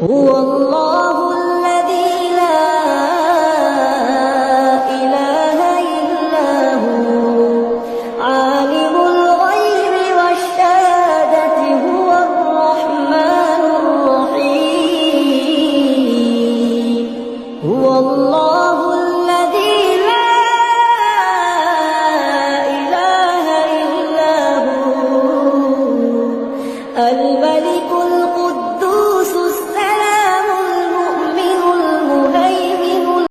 هو الله الذي لا إله إلا هو عالم الغيب والشهادة هو الرحمن الرحيم هو الله الذي لا إله إلا هو